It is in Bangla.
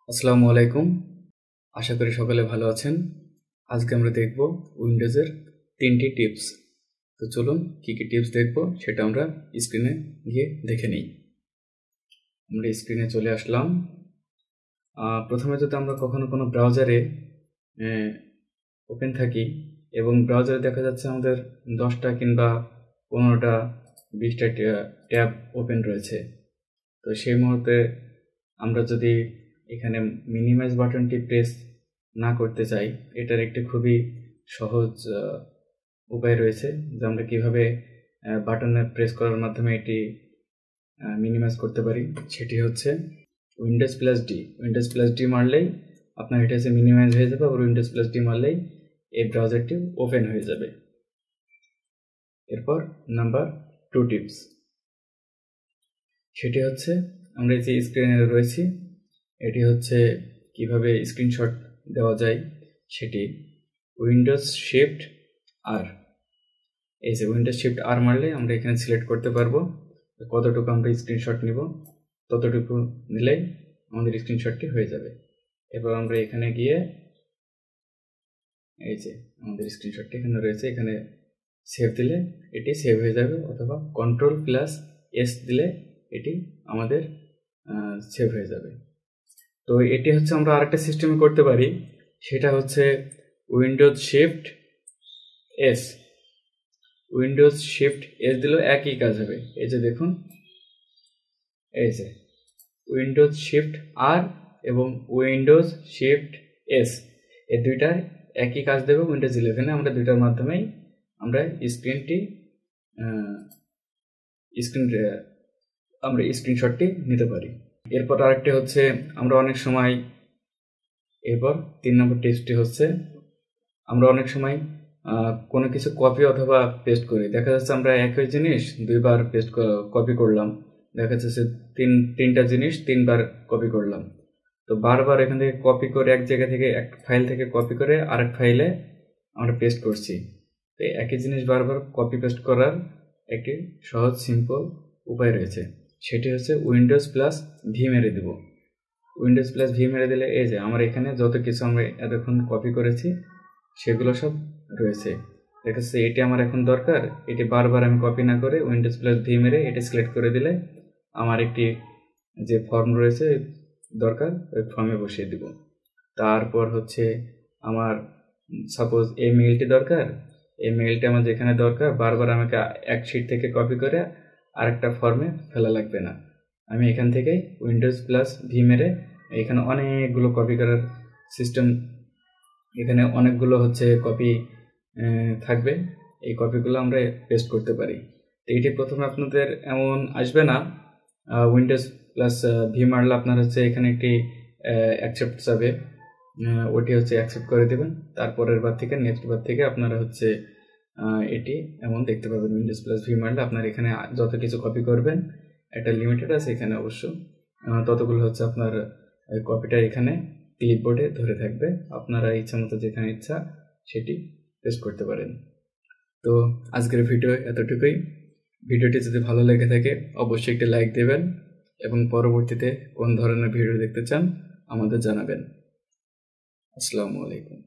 আসসালামু আলাইকুম। আশা করি সকলে ভালো আছেন। আজকে আমরা দেখব উইন্ডোজের 3টি টিপস। তো চলুন কি কি টিপস দেখব সেটা আমরা স্ক্রিনে গিয়ে দেখে নিই। আমরা স্ক্রিনে চলে আসলাম। প্রথমে যদি আমরা কখনো কোনো ব্রাউজারে ওপেন থাকি এবং ব্রাউজারে দেখা যাচ্ছে আমাদের 10টা কিংবা 15টা 20টা ট্যাব ওপেন রয়েছে, তো সেই মুহূর্তে আমরা যদি এখানে মিনিমাইজ বাটনটি প্রেস না করতে চাই, এটার একটি খুবই সহজ উপায় রয়েছে যে আমরা কীভাবে বাটনে প্রেস করার মাধ্যমে এটি মিনিমাইজ করতে পারি। সেটি হচ্ছে উইন্ডোজ+ডি মারলেই আপনার এটা হচ্ছে মিনিমাইজ হয়ে যাবে, আবার উইন্ডোজ+ডি মারলেই এই ব্রাউজারটি ওপেন হয়ে যাবে। এরপর নাম্বার 2 টিপস, সেটি হচ্ছে আমরা যে স্ক্রিনে রয়েছি এটি হচ্ছে কিভাবে স্ক্রিনশট দেওয়া যায় সেটি উইন্ডোজ শিফট আর। এই যে উইন্ডোজ শিফট আর মারলে আমরা এখানে সিলেক্ট করতে পারবো কতটুকু আমরা স্ক্রিনশট নিব, ততটুকু নিলেই আমাদের স্ক্রিনশটটি হয়ে যাবে। এবার আমরা এখানে গিয়ে এই যে আমাদের স্ক্রিনশটটি এখানে রয়েছে, এখানে সেভ দিলে এটি সেভ হয়ে যাবে, অথবা Ctrl+S দিলে এটি আমাদের সেভ হয়ে যাবে। তো এটি হচ্ছে আমরা আরেকটা সিস্টেমে করতে পারি, সেটা হচ্ছে উইন্ডোজ শিফট এস দিলেও একই কাজ হবে। এই যে দেখুন, এই যে উইন্ডোজ শিফট আর এবং উইন্ডোজ শিফট এস, এই দুইটার একই কাজ দেবে। উইন্ডোজ 11-এ আমরা দুইটার মাধ্যমেই আমরা স্ক্রিনশটটি নিতে পারি। এরপর আরেকটি হচ্ছে আমরা অনেক সময়, এরপর 3 নম্বর টিপসটি হচ্ছে আমরা অনেক সময় কোনো কিছু কপি অথবা পেস্ট করি। দেখা যাচ্ছে আমরা একই জিনিস দুইবার কপি করলাম, দেখা যাচ্ছে তিনটা জিনিস 3বার কপি করলাম। তো বারবার এখান থেকে কপি করে এক জায়গা থেকে এক ফাইল থেকে কপি করে আরেক ফাইলে আমরা পেস্ট করছি। তো একই জিনিস বারবার কপি পেস্ট করার একটি সহজ সিম্পল উপায় রয়েছে, সেটি হচ্ছে উইন্ডোজ+ভি মেরে দেব। উইন্ডোজ+ভি মেরে দিলে এই যে আমার এখানে যত কিছু আমরা এতক্ষণ কপি করেছি সেগুলো সব রয়েছে। দেখা যাচ্ছে এটি আমার এখন দরকার, এটি বারবার আমি কপি না করে উইন্ডোজ+ভি মেরে এটি সিলেক্ট করে দিলে আমার একটি যে ফর্ম রয়েছে দরকার ওই ফর্মে বসিয়ে দিব। তারপর হচ্ছে আমার সাপোজ এই মেইলটি দরকার, এই মেইলটি আমার যেখানে দরকার বারবার আমাকে এক শিট থেকে কপি করে আরেকটা ফর্মে ফেলা লাগবে না। আমি এখান থেকেই উইন্ডোজ+ভি মেরে এখানে অনেকগুলো কপি করার সিস্টেম, এখানে অনেকগুলো হচ্ছে কপি থাকবে, এই কপিগুলো আমরা পেস্ট করতে পারি। তো এটি প্রথমে আপনাদের এমন আসবে না, উইন্ডোজ+ভি মারলে আপনার হচ্ছে এখানে একটি অ্যাকসেপ্ট যাবে, ওটি হচ্ছে অ্যাকসেপ্ট করে দেবেন। তারপরের বার থেকে নেক্সট বার থেকে আপনারা হচ্ছে এটি এমন দেখতে পাবেন। উইন্ডোজ+ভি মারলে আপনার এখানে যত কিছু কপি করবেন একটা লিমিটেড আছে, এখানে অবশ্য ততগুলো হচ্ছে আপনার কপিটা এখানে ক্লিপবোর্ডে ধরে থাকবে, আপনারা ইচ্ছা মতো যেখানে ইচ্ছা সেটি পেস্ট করতে পারেন। তো আজকের ভিডিও এতটুকুই। ভিডিওটি যদি ভালো লেগে থাকে অবশ্যই একটি লাইক দেবেন এবং পরবর্তীতে কোন ধরনের ভিডিও দেখতে চান আমাদের জানাবেন। আসসালামু আলাইকুম।